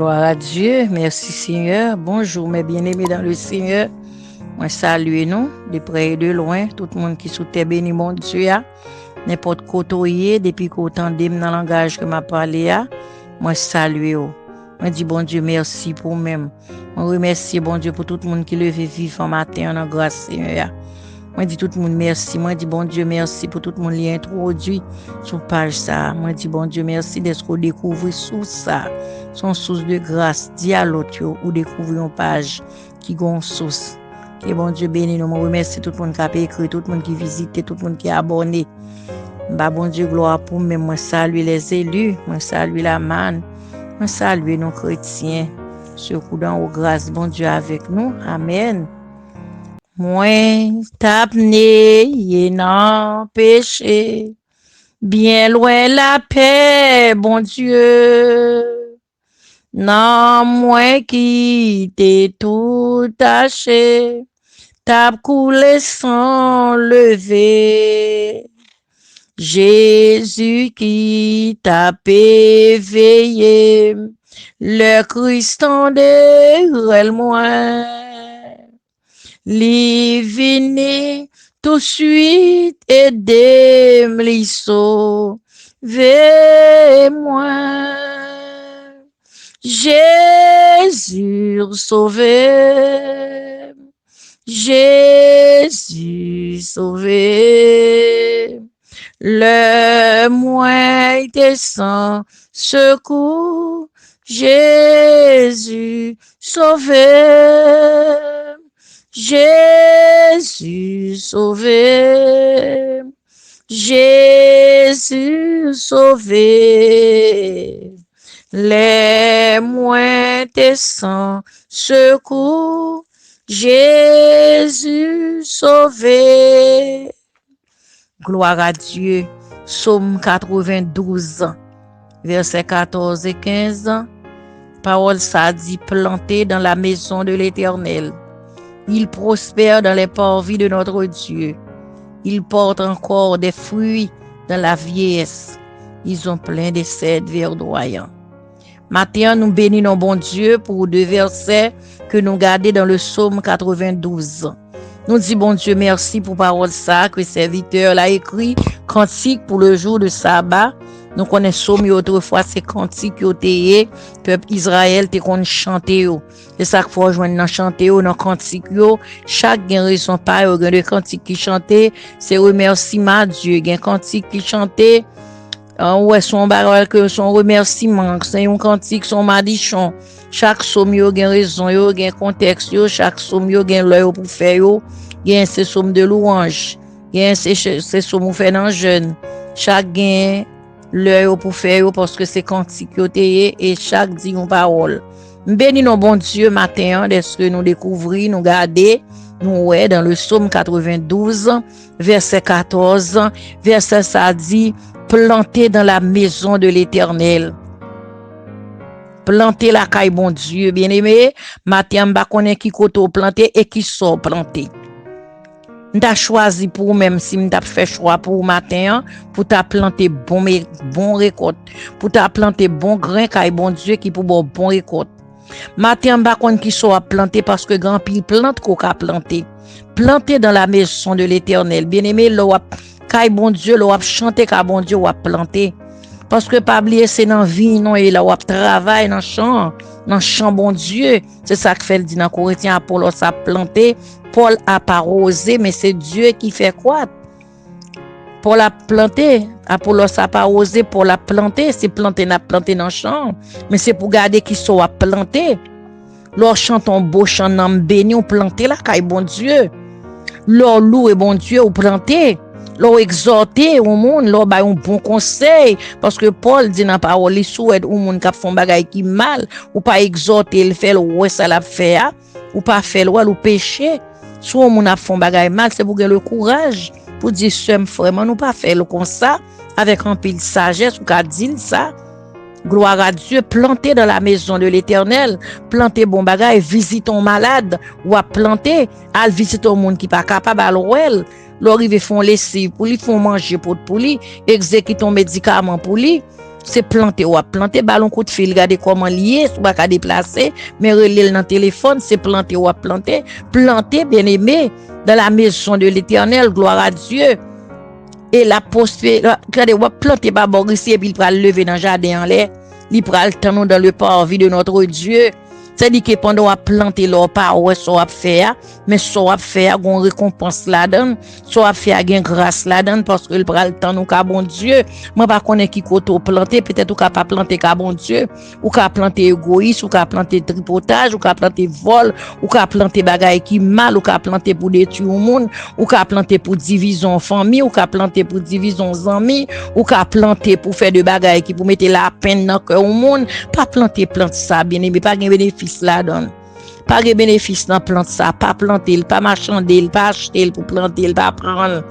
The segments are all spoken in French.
Gloire à Dieu. Merci Seigneur. Bonjour mes bien-aimés dans le Seigneur. Moi salue nous, de près et de loin, tout le monde qui sous terre béni mon Dieu. N'importe côté depuis qu'on t'entendem dans le langage que m'a parlé. Moi salue. Moi dis bon Dieu merci pour même. Moi remercie bon Dieu pour tout le monde qui levé vivant matin en grâce Seigneur. Moi dis tout le monde merci. Moi dis bon Dieu merci pour tout le monde qui a introduit sur page ça. Moi dis bon Dieu merci d'être découvrir sous ça. Son source de grâce, dialogue ou découvrir une page qui gon source. Que bon Dieu béni nous. Moi remercie tout le monde qui a écrit, tout le monde qui visite, tout le monde qui a abonné. Bah bon Dieu gloire pour moi. Moi salue les élus, moi salue la manne, moi salue nos chrétiens. Surtout dans aux grâces bon Dieu avec nous. Amen. Moi t'apné non péché, bien loin la paix, bon Dieu. Non, moi qui t'ai tout taché, t'as coulé sans lever. Jésus qui t'a éveillé, le Christ en derrière moi. Li vini tout de suite aider me sauver moi. Jésus sauvé, Jésus sauvé, le moins descend secours, Jésus sauvé, Jésus sauvé, Jésus sauvé. Les moins descend secours, Jésus sauvé. Gloire à Dieu. Psaume 92, versets 14 et 15. Parole ça dit, planté dans la maison de l'Éternel. Il prospère dans les parvis de notre Dieu. Il porte encore des fruits dans la vieillesse. Ils ont plein de cèdres verdoyants. Matin, nous bénissons bon Dieu pour deux versets que nous gardons dans le psaume 92. Nous disons bon Dieu merci pour parole ça que le serviteur l'a écrit, cantique pour le jour de sabbat. Nous connaissons autrefois ces cantiques qui ont été peuple Israël te qu'on chanter. C'est ça qu'il faut joindre dans chanter dans cantique yo. Chaque gain raison pas yo gain de cantique qui chanter, c'est remerciement Dieu, gain cantique qui chanter. Ouais, son barrel que son remerciement, c'est un cantique, son madichon. Chaque somme yo gen raison yo, gen contexte yo, chaque somme yo gen l'œil pour faire yo, gen c'est somme de louange, gen c'est somme fait dans jeune. Chaque gen l'œil pour faire yo parce que c'est cantique yo té et chaque dit une parole. Béni non bon Dieu matin d'est-ce que nous découvrir, nous garder, nous ouais dans le psaume 92 verset 14, verset ça dit planté dans la maison de l'Éternel. Planté la caille bon Dieu, bien-aimé, matin m'ba connaît qui koto planté et qui sort planté. M'ta choisi pour même si m'ta fait choix pour matin pour t'a planter bon récolte, pour t'a planter bon grain caille bon Dieu qui pour bon récolte. Matin m'ba connaît qui soit planté parce que grand pile plante qu'on a planté. Planté dans la maison de l'Éternel. Bien-aimé, Kay bon Dieu, l'on a chanté ka bon Dieu, on a planté. Parce que pas oublier c'est dans vie non et là on travail dans champ bon Dieu. C'est ça que fait le dit dans Corinthiens, Apollos a planté, Paul a arrosé, mais c'est Dieu qui fait quoi? Paul a planté, Apollos a arrosé, Paul a planté, c'est planté n'a planté dans champ, mais c'est pour garder qui soit planté. L'on chante un beau chant nan béni, on planté la kay bon Dieu. L'on loue bon Dieu, on planté. L'on exhorté au monde, l'on ba un bon conseil parce que Paul dit dans parole, il souhaite au monde qui font bagay qui mal ou pas exhorter le fait ouais ça l'a fait ou pas faire ou péché. Soit on a font bagay mal, c'est pour gagner le courage pour dire vraiment nous pas faire comme ça avec un pile sagesse ou qu'a dire ça. Gloire à Dieu, planté dans la maison de l'Éternel, planté bon bagay, visite un malade ou a planté, al visite un monde qui pas capable à l'ouel. L'arrivé font laisser pour lui, font manger pour lui, exécuter un médicament pour lui. c'est planter ou planter ballon coup de fil, regarder comment lier, soit pas déplacer, mais relire dans téléphone, c'est planter ou planter bien aimé dans la maison de l'Éternel, gloire à Dieu. Et la postée, regardez, ou planter d'abord ici et puis il va lever dans le jardin en l'air, il va le temps dans le parvis de notre Dieu. C'est-à-dire que pendant qu'on planter leur parole, ça va faire, mais ça va faire une récompense là-dedans, ça va faire une grâce là-dedans, parce que le prend le temps nous ka bon Dieu. Moi pas connais qui côté planter, peut-être ou ka pas planter ka bon Dieu, ou ka planter égoïsme, ou ka planter tripotage, ou ka planter vol, ou ka planter bagaille qui mal, ou ka planter pour détruire le monde, ou ka planter pour division famille, ou ka planter pour division amis, ou ka planter pour faire de bagaille qui pour mettre la peine dans cœur au monde, pas planter plante ça bien aimé, pas gain bénéfice là donne. Pas de bénéfice dans plante ça, pas planter, pas marchander, pas acheter pour planter, pas prendre.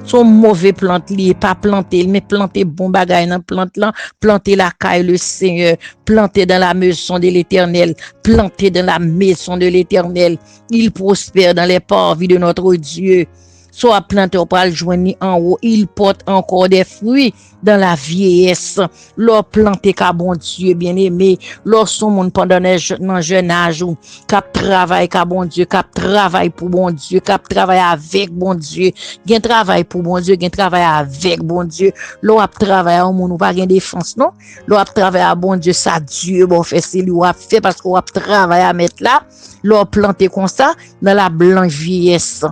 Son mauvais plante li, pas planter, mais planter bon bagay dans plante là, planter la caille le Seigneur, planter dans la maison de l'Éternel, planter dans la maison de l'Éternel. Il prospère dans les parvis de notre Dieu. Soit planté ou pas le joindre en haut, il porte encore des fruits dans la vieillesse. Leur planté ka bon Dieu bien-aimé, leur son monde pendant dans jeune âge ou cap travail ka bon Dieu, cap travail pour bon Dieu, cap travail avec bon Dieu, gen travail pour bon Dieu, gen travail avec bon Dieu. Leur travail au monde ou pas gen défense non. Leur travail à bon Dieu, ça Dieu bon fait c'est lui a fait parce qu'on travail à mettre là, leur planté comme ça dans la blanche vieillesse.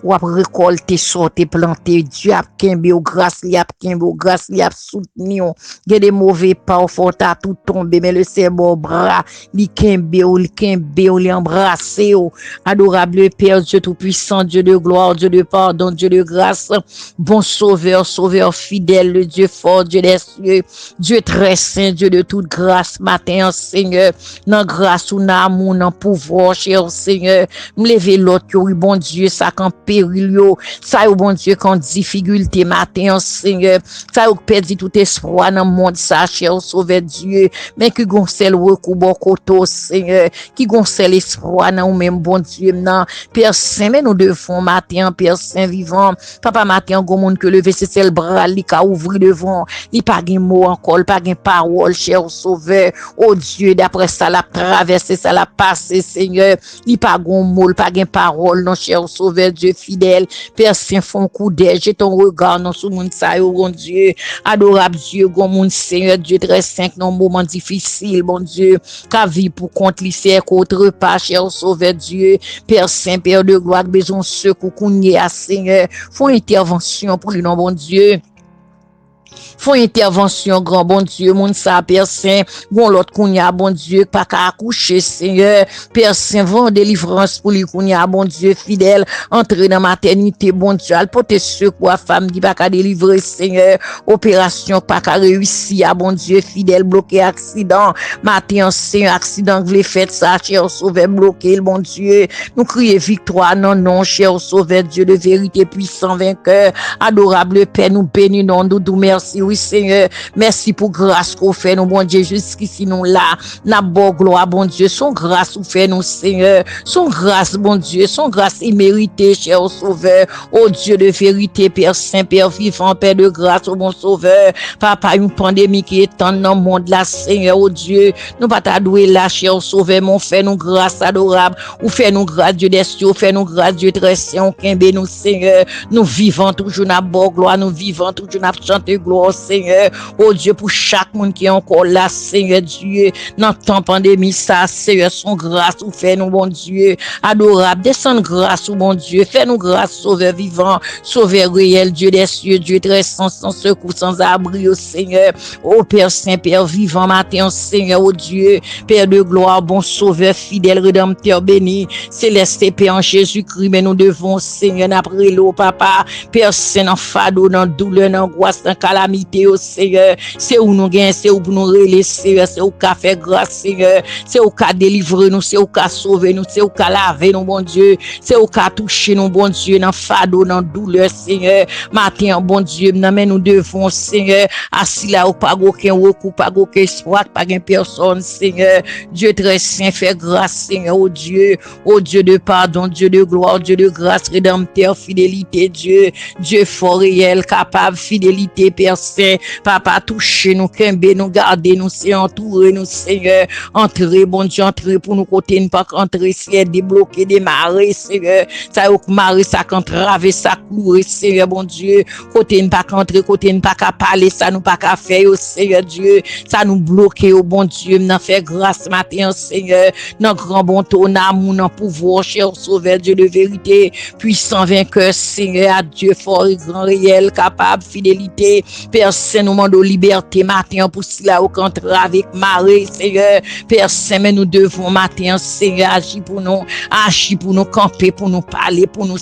Ou ap récolter sortir planter Dieu a kembe ou grâce li a kembe ou grâce li a soutenu gen des mauvais pas faut ta tout tomber mais le bon bras li kembe ou li embrasser ou adorable Père Dieu tout puissant, Dieu de gloire, Dieu de pardon, Dieu de grâce, bon sauveur fidèle, le Dieu fort, Dieu des cieux, Dieu très saint, Dieu de toute grâce matin Seigneur, dans grâce ou dans amour, dans pouvoir cher Seigneur, me lever l'autre bon Dieu ça quand péril yo, ça yo bon Dieu quand difficulté matin Seigneur, ça yo perdu tout espoir dans monde ça cher sauver Dieu, mais que gon sel recours bon côté Seigneur, qui gon sel espoir dans ou même bon Dieu nan Père Saint, mais nous devons matin Père Saint vivant, papa matin gon monde que lever c'est le bras li ka ouvrir devant, il pas gen mot encore, pas gen parole cher sauveur, oh Dieu d'après ça la traverser ça la passer Seigneur, il pas gon mot, pas gen parole non cher sauveur Dieu fidèle, Père Saint font coup d'air, j'ai ton regard non sous monde ça yo bon Dieu, adorable Dieu, gon monde Seigneur Dieu très saint dans moment difficile bon Dieu, ka vie pour compte li faire autre pas cher sauveur Dieu, Père Saint, Père de gloire, besoin secours kounye à Seigneur, font intervention pour le nom bon Dieu. Font intervention grand bon Dieu mon ça Père Saint gon l'autre kounya bon Dieu pas qu'à accoucher Seigneur Père Saint vend délivrance pour lui kounya bon Dieu fidèle entrer dans maternité bon Dieu al porter secours à femme qui pas qu'à délivrer Seigneur opération pas qu'à réussir à bon Dieu fidèle bloqué accident matin Seigneur accident que les fait ça cher sauveur bloqué le bon Dieu nous crier victoire non cher sauveur Dieu de vérité puissant vainqueur adorable Père nous bénissons nous merci oui Seigneur, merci pour grâce qu'on fait nous bon Dieu jusqu'ici nous là, n'a bon gloire bon Dieu, son grâce qu'on fait nous Seigneur, son grâce bon Dieu, son grâce imméritée cher sauveur, oh Dieu de vérité Père Saint, Père vivant, Père de grâce au bon sauveur, papa une pandémie qui est dans le monde là Seigneur, oh Dieu, nous pas t'adouer là cher sauveur, mon fait nous grâce adorable, ou fait nous grâce Dieu des cieux, fait nous grâce Dieu très saint, on kembe nous Seigneur, nous vivons toujours n'a bon gloire, nous vivons toujours n'a chanter gloire Seigneur, oh Dieu pour chaque monde qui est encore là Seigneur Dieu, dans temps pandémie ça Seigneur son grâce ou fait nous bon Dieu, adorable, descend grâce ou bon Dieu, fais nous grâce sauveur vivant, sauveur réel Dieu des cieux, Dieu très saint, sans secours, sans abri au Seigneur, oh Père Saint, Père vivant matin Seigneur, oh Dieu, Père de gloire, bon sauveur fidèle, rédempteur béni, céleste et Père en Jésus-Christ, mais nous devons Seigneur après l'eau papa, Père Saint dans fardeau, dans douleur, dans angoisse, dans calamité au Seigneur, c'est où nous gagnons, c'est où nous relayer Seigneur, c'est où qu'a fait grâce Seigneur, c'est où qu'a délivrer nous, c'est où qu'a sauver nous, c'est où qu'a laver nous bon Dieu, c'est où qu'a toucher nous bon Dieu dans fardeau, dans douleur Seigneur, matin bon Dieu, mais nous devons Seigneur, assis là où pas aucun recours, pas aucun espoir, pas aucune personne Seigneur, Dieu très saint, fait grâce Seigneur, oh Dieu de pardon, Dieu de gloire, Dieu de grâce, rédempteur, fidélité Dieu, Dieu fort réel, capable, fidélité Père Saint, fait. Papa, touchez nous, kembe nous, gardez nous, c'est entourer nous, Seigneur. Entrez, bon Dieu, entrez pour nous côté, nous pas entrer, Seigneur, débloquer, démarrer, Seigneur. Ça y marrer, ça entraver, ça courir, Seigneur, bon Dieu. Côté, nous pas entrer, côté, nous pas qu'à parler, ça nous pas qu'à faire, Seigneur Dieu. Ça nous bloque, oh bon Dieu, nous fait grâce matin, Seigneur. Notre grand bon ton amour, notre pouvoir, cher sauveur, Dieu de vérité, puissant vainqueur, Seigneur, à Dieu fort et grand, réel, capable, fidélité. Père Saint, nous demandons liberté matin pour cela au contraire avec Marie, Seigneur. Père Saint, mais nous devons matin, Seigneur, agir pour nous camper, pour nous parler, pour nous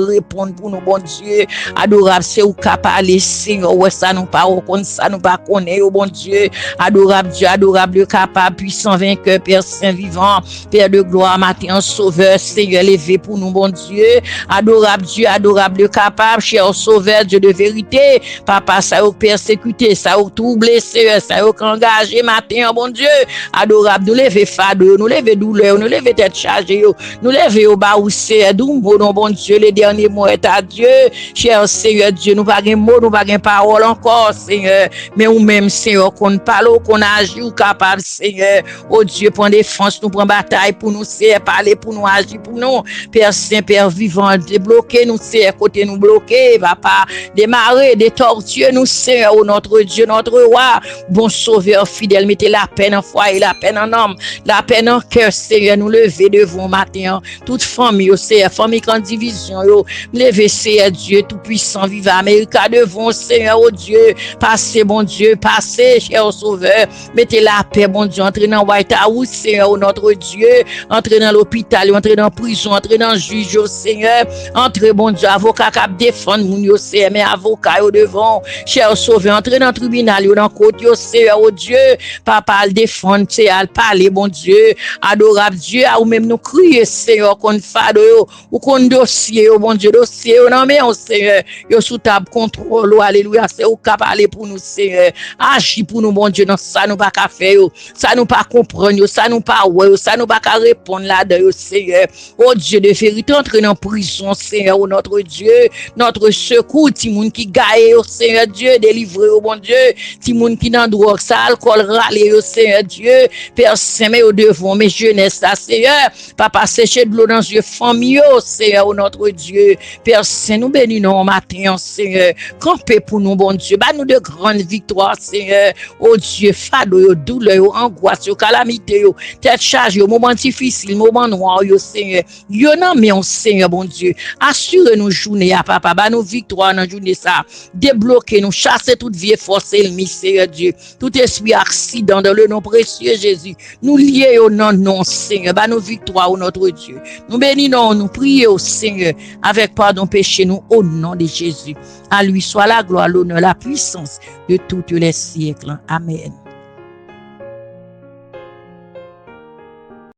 répondre, pour nous, bon Dieu. Adorable, c'est où qu'à parler, Seigneur, ouais, ça nous pas reconnaître, ça nous pas connaître, oh bon Dieu. Adorable, capable, puissant, vainqueur, Père Saint vivant, Père de gloire, matin, sauveur, Seigneur, levé pour nous, bon Dieu. Adorable, capable, cher sauveur, Dieu de vérité. Papa, ça a persécuté, ça a troublé, Seigneur, ça a engagé matin, bon Dieu. Adorable, nous lever fado, nous lever douleur, nous lever tête chargée, nous lever au bas où c'est, bon Dieu, les derniers mots est à Dieu. Cher Seigneur Dieu, nous pas de mots, nous pas de parole encore, Seigneur. Mais ou même, Seigneur, qu'on parle, qu'on agit, ou capable, Seigneur. Oh Dieu, prends défense, nous prends bataille pour nous, Seigneur, parler pour nous, agir pour nous. Père Saint, Père vivant, débloquer nous, Seigneur, côté nous bloquer, papa, démarrer, détortuer nous, Seigneur, oh notre Dieu, notre roi, bon sauveur fidèle, mettez la peine en foyer, la peine en homme, la peine en cœur, Seigneur, nous lever devant matin, toute famille, Seigneur, famille en division, lever, Seigneur Dieu, tout puissant, vivant, Amérique devant, Seigneur, oh Dieu, passez, bon Dieu, passez, cher sauveur, mettez la paix, bon Dieu, entrez dans White House, Seigneur, oh notre Dieu, entrez dans l'hôpital, entrez dans la prison, entrez dans le juge, oh Seigneur, entrez, bon Dieu, avocat qui défend, mon Seigneur, mais avocat au devant, cher sauveur, entrez dans le tribunal, dans le côté, oh Seigneur, oh Dieu, papa, le défendre, Seigneur, parler, bon Dieu, adorable Dieu, ou même nous crier, Seigneur, qu'on fade, ou qu'on dossier, oh bon Dieu, dossier, non, mais, oh Seigneur, yo sous table contrôle, alléluia, c'est ou qu'à parler pour nous, Seigneur, agis pour nous, bon Dieu, non, ça nous pas qu'à faire, ça nous pas comprendre, ça nous pas ouais, ça nous pas qu'à répondre là-dedans, Seigneur, oh Dieu de vérité, entre dans prison, Seigneur, oh notre Dieu, notre secours, Timoun qui gagne, oh Seigneur Dieu, délivré, oh bon Dieu, Timoun qui dans drogue, ça, alcool, râler, oh Seigneur Dieu, Père Saint, mais au devant, mes jeunesse, là, Seigneur, papa, sécher de l'eau dans les famille, oh Seigneur, oh notre Dieu, Père Saint, nous bénissons matin, Seigneur, campez pour nous, bon Dieu, bah nous de grandes victoires, Seigneur, oh Dieu, fado, douleur, angoisse, calamité, tête chargée, moment difficile, moment noir, Seigneur, non, mais on Seigneur, bon Dieu, assurez-nous journée, à papa, bah nous victoire dans journée ça, débloquez-nous, chassez toute vieille force ennemie, Seigneur Dieu, tout esprit accident dans le nom précieux Jésus, nous liés au nom, Seigneur, bah nous victoire, notre Dieu, nous bénissons, nous prions, Seigneur, avec pardon péché, nous, au nom de Jésus, à lui soit la gloire, l'honneur, la puissance de tous les siècles, amen.